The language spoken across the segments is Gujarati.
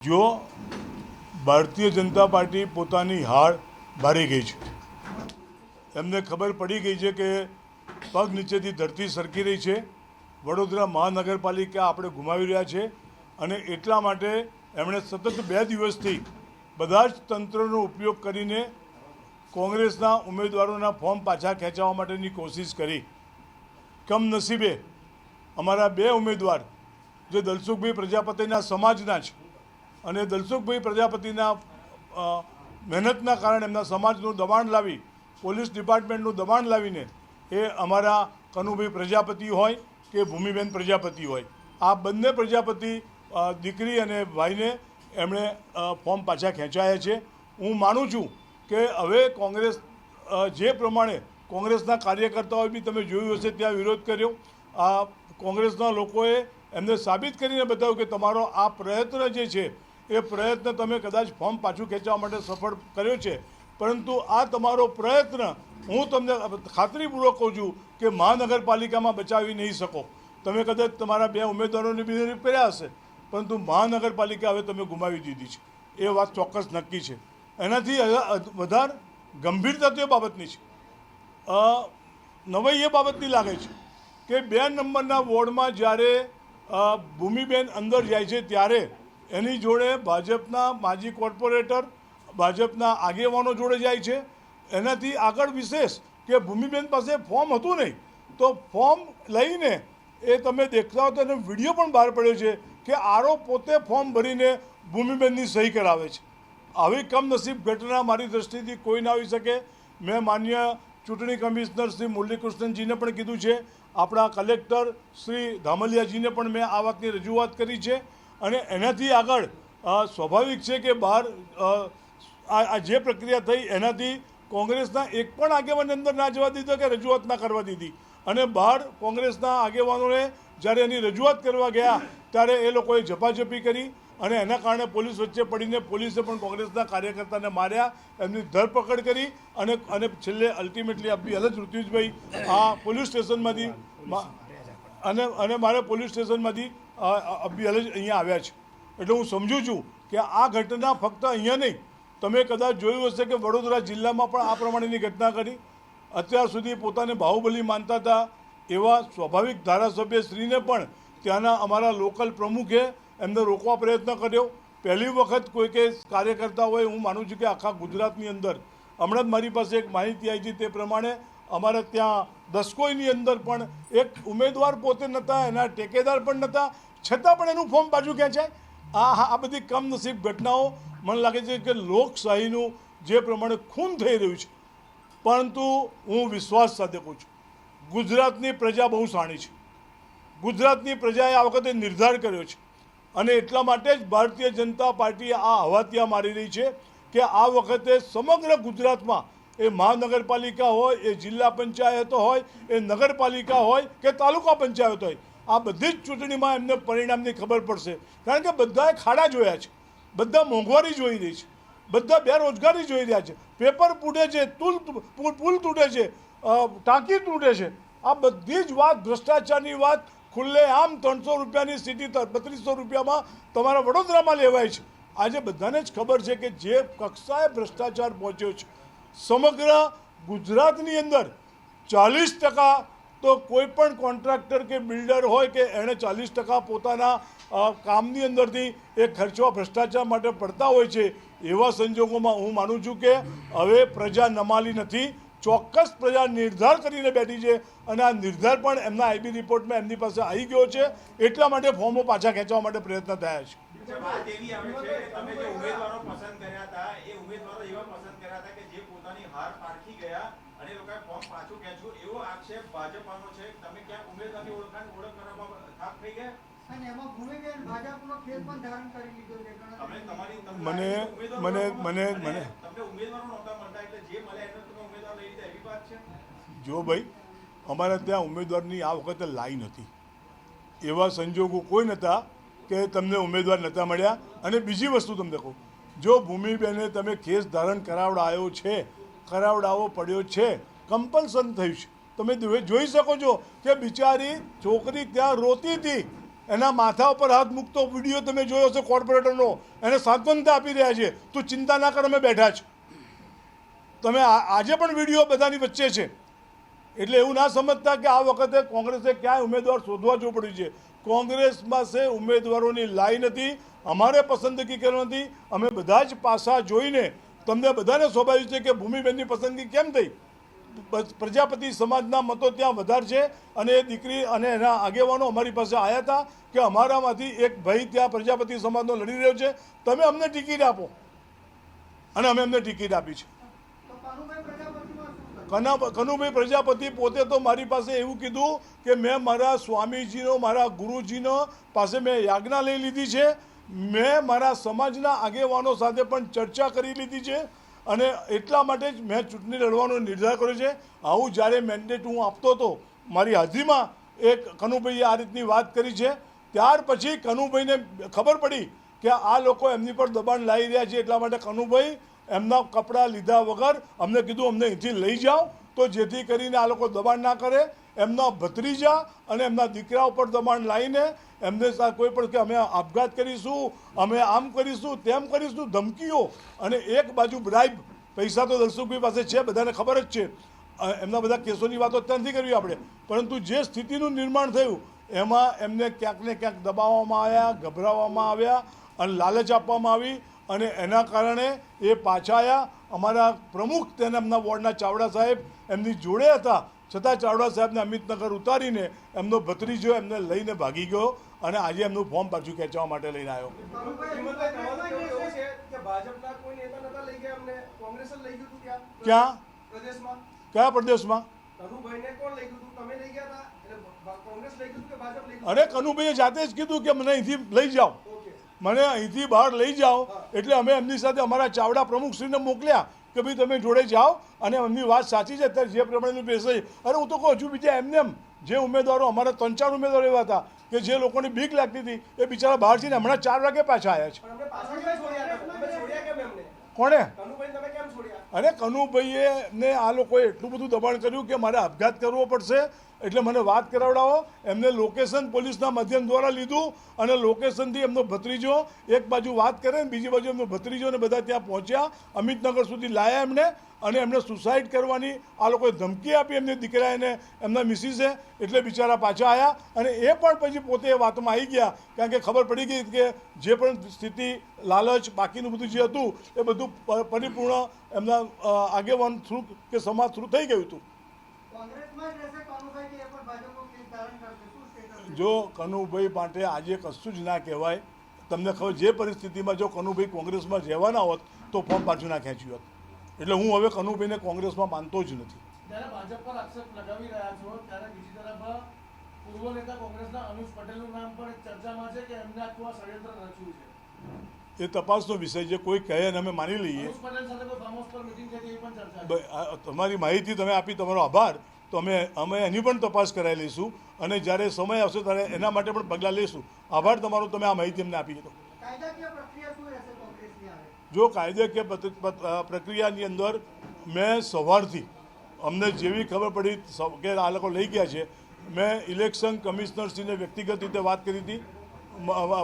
જો ભારતીય જનતા પાર્ટી પોતાની હાર બારી ગઈ છે, એમને ખબર પડી ગઈ છે કે પગ નીચેથી ધરતી સરકી રહી છે, વડોદરા મહાનગરપાલિકા આપણે ગુમાવી રહ્યા છે અને એટલા માટે એમણે સતત 2 દિવસથી બધા જ તંત્રનો ઉપયોગ કરીને કોંગ્રેસના ઉમેદવારોના ફોર્મ પાછા ખેંચવા માટેની કોશિશ કરી. કમનસીબે અમારા 2 ઉમેદવાર જે દલસુખભાઈ પ્રજાપતિના સમાજના છે અને દલસુખભાઈ પ્રજાપતિના મહેનતના કારણે એમના સમાજનું દબાણ લાવી, પોલીસ ડિપાર્ટમેન્ટનું દબાણ લાવીને એ અમારા કનુભાઈ પ્રજાપતિ હોય કે ભૂમિબેન પ્રજાપતિ હોય, આ બંને પ્રજાપતિ દીકરી અને ભાઈને એમણે ફોર્મ પાછા ખેંચાયા છે. હું માનું છું કે હવે કોંગ્રેસ જે પ્રમાણે કોંગ્રેસના કાર્યકર્તાઓએ બી તમે જોયું હશે ત્યાં વિરોધ કર્યો, આ કોંગ્રેસના લોકોએ એમને સાબિત કરીને બતાવ્યું કે તમારો આ પ્રયત્ન જે છે એ પ્રયત્ન તમે કદાચ ફોર્મ પાછું ખેંચવા માટે સફળ કર્યો છે, પરંતુ આ તમારો પ્રયત્ન હું તમને ખાતરીપૂર્વક કહું છું કે મહાનગરપાલિકામાં બચાવી નહીં શકો. તમે કદાચ તમારા 2 ઉમેદવારોને બી કર્યા હશે, પરંતુ મહાનગરપાલિકા હવે તમે ગુમાવી દીધી છે, એ વાત ચોક્કસ નક્કી છે. એનાથી વધારે ગંભીરતા તો એ બાબતની છે, નવાઈ એ બાબતની લાગે છે કે 2 નંબરના વોર્ડમાં જ્યારે ભૂમિબેન અંદર જાય છે ત્યારે એની જોડે ભાજપના માજી કોર્પોરેટર, ભાજપના આગેવાનો જોડે જાય છે. એનાથી આગળ વિશેષ કે ભૂમિબેન પાસે ફોર્મ હતું નહીં, તો ફોર્મ લઈને એ તમે દેખતા હો તો એનો વિડીયો પણ બહાર પડ્યો છે કે આરો પોતે ફોર્મ ભરીને ભૂમિબેનની સહી કરાવે છે. આવી કમનસીબ ઘટના મારી દૃષ્ટિથી કોઈ ના આવી શકે. મેં માન્ય ચૂંટણી કમિશનર શ્રી મુરલીકૃષ્ણનજીને પણ કીધું છે, આપણા કલેક્ટર શ્રી ધામલિયાજીને પણ મેં આ વાતની રજૂઆત કરી છે અને એનાથી આગળ સ્વાભાવિક છે કે બહાર આ જે પ્રક્રિયા થઈ એનાથી કોંગ્રેસના એક પણ આગેવાનને અંદર ના જવા દીધો કે રજૂઆત ના કરવા દીધી, અને બહાર કોંગ્રેસના આગેવાનોને જ્યારે એની રજૂઆત કરવા ગયા ત્યારે એ લોકોએ ઝપાઝપી કરી અને એના કારણે પોલીસ વચ્ચે પડીને પોલીસે પણ કોંગ્રેસના કાર્યકર્તાને માર્યા, એમની ધરપકડ કરી અને છેલ્લે અલ્ટિમેટલી અબ્બી અલજ ઋત્વિજભાઈ આ પોલીસ સ્ટેશનમાંથી અને મારે પોલીસ સ્ટેશનમાંથી અબ્બી અલજ અહીંયા આવ્યા છે. એટલે હું સમજું છું કે આ ઘટના ફક્ત અહીંયા નહીં, તમે કદાચ જોયું હશે કે વડોદરા જિલ્લામાં પણ આ પ્રમાણેની ઘટના કરી. અત્યાર સુધી પોતાને બાહુબલી માનતા હતા એવા સ્વાભાવિક ધારાસભ્ય શ્રીને પણ ત્યાંના અમારા લોકલ પ્રમુખે એમને રોકવા પ્રયત્ન કર્યો. પહેલી વખત કોઈ કે કાર્યકર્તા હોય, હું માનું છું કે આખા ગુજરાતની અંદર, હમણાં જ મારી પાસે એક માહિતી આવી છે તે પ્રમાણે અમારે ત્યાં દસકોઈની અંદર પણ એક ઉમેદવાર પોતે નહોતા, એના ટેકેદાર પણ નહોતા, છતાં પણ એનું ફોર્મ પાછું ખેંચાય. આ બધી કમનસીબ ઘટનાઓ મને લાગે છે કે લોકશાહીનું જે પ્રમાણે ખૂન થઈ રહ્યું છે, પરંતુ હું વિશ્વાસ સાથે કહું છું ગુજરાતની પ્રજા બહુ શાણી છે. ગુજરાતની પ્રજાએ આ વખતે નિર્ધાર કર્યો છે અને એટલા માટે જ ભારતીય જનતા પાર્ટી આ હવાતિયા મારી રહી છે કે આ વખતે સમગ્ર ગુજરાતમાં એ મહાનગરપાલિકા હોય, એ જિલ્લા પંચાયતો હોય, એ નગરપાલિકા હોય કે તાલુકા પંચાયત હોય, આ બધી જ ચૂંટણીમાં એમને પરિણામની ખબર પડશે. કારણ કે બધાએ ખાડા જોયા છે, બધા મોંઘવારી જોઈ રહી છે, બધા બેરોજગારી જોઈ રહ્યા છે, પેપર તૂટે છે, પુલ તૂટે છે, ટાંકી તૂટે છે. આ બધી જ વાત, ભ્રષ્ટાચારની વાત ખુલ્લે આમ 300 રૂપિયાની સીટી 3200 રૂપિયામાં તમારા વડોદરામાં લેવાય છે. આજે બધાને જ ખબર છે કે જે કક્ષાએ ભ્રષ્ટાચાર પહોંચ્યો છે સમગ્ર ગુજરાતની અંદર 40% તો કોઈ પણ કોન્ટ્રાક્ટર કે બિલ્ડર હોય કે એણે 40% પોતાના કામની અંદરથી એ ખર્ચવા ભ્રષ્ટાચાર માટે પડતા હોય છે. એવા સંજોગોમાં હું માનું છું કે હવે પ્રજા નમાલી નથી, ચોક્કસ પ્રજા નિર્ધાર કરીને બેઠી છે અને આ નિર્ધાર પણ એમના આઈબી રિપોર્ટમાં એમની પાસે આવી ગયો છે. એટલા માટે ફોર્મો પાછા ખેંચવા માટે પ્રયત્ન થયા છે. વાત એવી આવે છે કે તમે જે ઉમેદવારો પસંદ કર્યા હતા એ ઉમેદવારો એવા પસંદ કર્યા હતા કે જે પોતાની હાર પારખી ગયા અને લોકોએ ફોર્મ પાછું ખેંચ્યું, એવો આક્ષેપ ભાજપનો છે. તમે ક્યાં ઉમેદવારની ઓળખ કરવામાં થાક થઈ ગયા અને એમાં ભૂમિબેન ભાજપનો ખેસ પણ ધારણ કરી લીધો છે. મને તમને ઉમેદવારો નહોતા મળતા એટલે જે મળે એને તમે ઉમેદવાર લઈ લીધા એવી વાત છે. જો ભાઈ, અમારે ત્યાં ઉમેદવારની આ વખતે લાઈન હતી, એવા સંજોગો કોઈ નહોતા કે તમને ઉમેદવાર નહોતા મળ્યા. અને બીજી વસ્તુ તમને કહું, જો ભૂમિબેને તમે કેસ ધારણ કરાવડાવો પડ્યો છે, કમ્પલસન થયું છે, તમે જોઈ શકો છો કે બિચારી છોકરી ત્યાં રોતી હતી એના માથા ઉપર હાથ મૂકતો વિડીયો તમે જોયો છે કોર્પોરેટરનો, એને સાંત્વનતા આપી રહ્યા છે, તું ચિંતા ના કર, અમે બેઠા છે. તમે આજે પણ વિડીયો બધાની વચ્ચે છે. એટલે એવું ના સમજતા કે આ વખતે કોંગ્રેસે ક્યાંય ઉમેદવાર શોધવા જવું પડ્યું છે. કોંગ્રેસ પાસે ઉમેદવારોની લાઈન હતી, અમારે પસંદગી કરવી હતી. અમે બધા જ પાસા જોઈને તમને બધાને સ્વાભાવિક છે કે ભૂમિબેનની પસંદગી કેમ થઈ. પ્રજાપતિ સમાજના મતો ત્યાં વધારે છે અને એ દીકરી અને એના આગેવાનો અમારી પાસે આવ્યા હતા કે અમારામાંથી એક ભાઈ ત્યાં પ્રજાપતિ સમાજનો લડી રહ્યો છે, તમે અમને ટિકિટ આપો. અને અમે એમને ટિકિટ આપી છે. કનુભાઈ પ્રજાપતિ પોતે તો મારી પાસે એવું કીધું કે મેં મારા સ્વામીજીનો, મારા ગુરુજીનો પાસે મેં યાજ્ઞા લઈ લીધી છે, મેં મારા સમાજના આગેવાનો સાથે પણ ચર્ચા કરી લીધી છે અને એટલા માટે જ મેં ચૂંટણી લડવાનો નિર્ધાર કર્યો છે. આવું જ્યારે મેન્ડેટ હું આપતો હતો મારી હાજરીમાં એક કનુભાઈએ આ રીતની વાત કરી છે. ત્યાર પછી કનુભાઈને ખબર પડી કે આ લોકો એમની પર દબાણ લાવી રહ્યા છે, એટલા માટે કનુભાઈ એમના કપડાં લીધા વગર અમને કીધું અમને અહીંથી લઈ જાઓ, તો જેથી કરીને આ લોકો દબાણ ના કરે. એમના ભત્રીજા અને એમના દીકરા ઉપર દબાણ લાવીને એમને કોઈ પણ કે અમે આપઘાત કરીશું, અમે આમ કરીશું, તેમ કરીશું, ધમકીઓ. અને એક બાજુ બ્રાઇબ, પૈસા તો દર્શકભાઈ પાસે છે, બધાને ખબર જ છે. એમના બધા કેસોની વાતો અત્યારે નથી કરવી આપણે, પરંતુ જે સ્થિતિનું નિર્માણ થયું એમાં એમને ક્યાંક ને ક્યાંક દબાવવામાં આવ્યા, ગભરાવવામાં આવ્યા અને લાલચ આપવામાં આવી અને એના કારણે એ પાછા આવ્યા. અમારા પ્રમુખ તેને એમના વોર્ડના ચાવડા સાહેબ એમની જોડે હતા, છતાં ચાવડા સાહેબને અમિતનગર ઉતારીને એમનો ભત્રીજો એમને લઈને ભાગી ગયો અને આજે એમનું ફોર્મ પાછું ખેંચવા માટે લઈને આવ્યો. ક્યાં? કયા પ્રદેશમાં? અરે કનુભાઈએ જાતે જ કીધું કે મને અહીંથી લઈ જાઓ, મને અહીંથી બહાર લઈ જાઓ. એટલે અમે એમની સાથે અમારા ચાવડા પ્રમુખશ્રીને મોકલ્યા કે ભાઈ તમે જોડે જાઓ અને એમની વાત સાચી છે, અત્યારે જે પ્રમાણેનું બેસે. અરે હું તો કહું હજુ બીજા એમને જે ઉમેદવારો અમારા 3-4 ઉમેદવારો એવા હતા કે જે લોકોની બીક લાગતી હતી એ બિચારા બહાર જઈને હમણાં 4 વાગે પાછા આવ્યા છે. કોણે? અરે કનુભાઈએ ને આ લોકોએ એટલું બધું દબાણ કર્યું કે મારે આપઘાત કરવો પડશે, એટલે મને વાત કરાવડાવો. એમને લોકેશન પોલીસના માધ્યમ દ્વારા લીધું અને લોકેશનથી એમનો ભત્રીજો એક બાજુ વાત કરે ને બીજી બાજુ એમનો ભત્રીજો ને બધા ત્યાં પહોંચ્યા, અમિતનગર સુધી લાયા એમને. અને એમને સુસાઇડ કરવાની આ લોકોએ ધમકી આપી એમને દીકરાને, એમના મિસિસે. એટલે બિચારા પાછા આવ્યા અને એ પણ પછી પોતે એ વાતમાં આવી ગયા, કારણ કે ખબર પડી ગઈ કે જે પણ સ્થિતિ, લાલચ, બાકીનું બધું જે હતું એ બધું પરિપૂર્ણ એમના આગેવાન થ્રુ કે સમાજ થ્રુ થઈ ગયું હતું. જો કનુભાઈ માટે આજે કશું જ ના કહેવાય. તમને ખબર, જે પરિસ્થિતિમાં જો કનુભાઈ કોંગ્રેસમાં રહેવાના હોત તો ફોર્મ પાછું ના ખેંચ્યું હોત. એટલે હું હવે કનુભાઈને કોંગ્રેસમાં માનતો જ નથી. ત્યારે ભાજપ પર આક્ષેપ લગાવી રહ્યા છો, ત્યારે બીજી તરફ પૂર્વ નેતા કોંગ્રેસના અનુજ પટેલનું નામ પણ ચર્ચામાં છે કે એમને આખું આ ષડયંત્ર રચ્યું છે. એ તપાસનો વિષય છે, કોઈ કહે અને અમે માની લઈએ. અનુજ પટેલ સાથે કોઈ ફાર્મ હાઉસ પર મીટિંગ થઈ એ પણ ચર્ચા છે. તમારી માહિતી તમે આપી, તમારો આભાર. તો અમે એની પણ તપાસ કરાવી લઈશું અને જ્યારે સમય આવશે ત્યારે એના માટે પણ પગલાં લઈશું. આભાર તમારો, તમે આ માહિતી અમને આપી તો. જો કાયદાકીય પ્રક્રિયાની અંદર મેં સવારથી અમને જેવી ખબર પડી કે આ લોકો લઈ ગયા છે, મેં ઇલેક્શન કમિશનરશ્રીને વ્યક્તિગત રીતે વાત કરી હતી,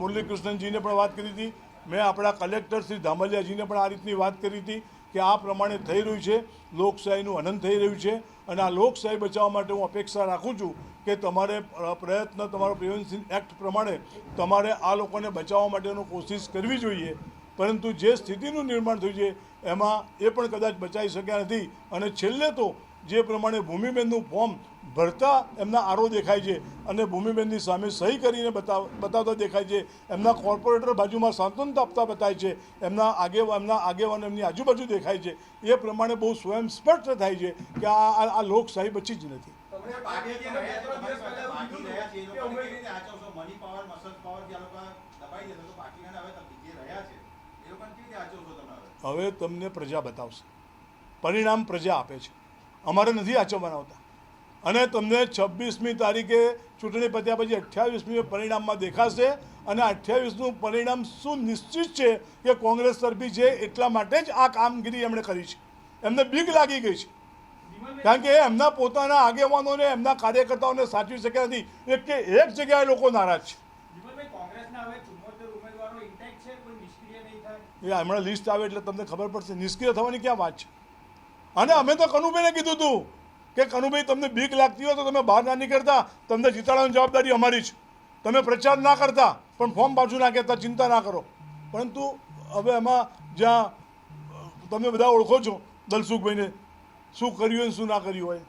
મુરલીકૃષ્ણજીને પણ વાત કરી હતી, મેં આપણા કલેક્ટર શ્રી ધામલિયાજીને પણ આ રીતની વાત કરી હતી કે આ પ્રમાણે થઈ રહ્યું છે, લોકશાહીનું હનન થઈ રહ્યું છે અને આ લોકશાહી બચાવવા માટે હું અપેક્ષા રાખું છું કે તમારે પ્રયત્ન, તમારો પ્રિવેન્શન એક્ટ પ્રમાણે તમારે આ લોકોને બચાવવા માટેનો કોશિશ કરવી જોઈએ. પરંતુ જે સ્થિતિનું નિર્માણ થયું છે એમાં એ પણ કદાચ બચાવી શક્યા નથી. અને છેલ્લે તો જે પ્રમાણે ભૂમિબેનનું ફોર્મ ભરતા એમના આરો દેખાય છે અને ભૂમિબેનની સામે સહી કરીને બતાવતા દેખાય છે, એમના કોર્પોરેટર બાજુમાં સાંત્વનતા આપતા બતાય છે, એમના આગેવાનો એમની આજુબાજુ દેખાય છે, એ પ્રમાણે બહુ સ્વયં સ્પષ્ટ થાય છે કે આ લોકશાહી બચી જ નથી. હવે તમને પ્રજા બતાવશે, પરિણામ પ્રજા આપે છે, અમારે નથી આચવવાના હોતા. અને તમને 26મી તારીખે ચૂંટણી પત્યા પછી 28મી પરિણામમાં દેખાશે. અને 28નું પરિણામ શું નિશ્ચિત છે કે કોંગ્રેસ તરફી છે, એટલા માટે જ આ કામગીરી એમણે કરી છે. એમને બીક લાગી ગઈ છે, કારણ કે એમના પોતાના આગેવાનોને, એમના કાર્યકર્તાઓને સાચવી શક્યા નથી. એક જગ્યાએ લોકો નારાજ છે કોંગ્રેસના હવે 74 ઉમેદવારો ઇન્ટેક્ટ છે, કોઈ નિષ્ક્રિય નહીં થાય. એ હમણાં લિસ્ટ આવે એટલે તમને ખબર પડશે. નિષ્ક્રિય થવાની ક્યાં વાત છે? અને અમે તો કનુભાઈને કીધું હતું કે કનુભાઈ તમને બીક લાગતી હોય તો તમે બહાર ના નીકળતા, તમને જીતાડવાની જવાબદારી અમારી છે. તમે પ્રચાર ના કરતા પણ ફોર્મ પાછું ના કહેતા, ચિંતા ના કરો. પરંતુ હવે એમાં જ્યાં તમે બધા ઓળખો છો દલસુખભાઈને, શું કર્યું હોય શું ના કર્યું હોય.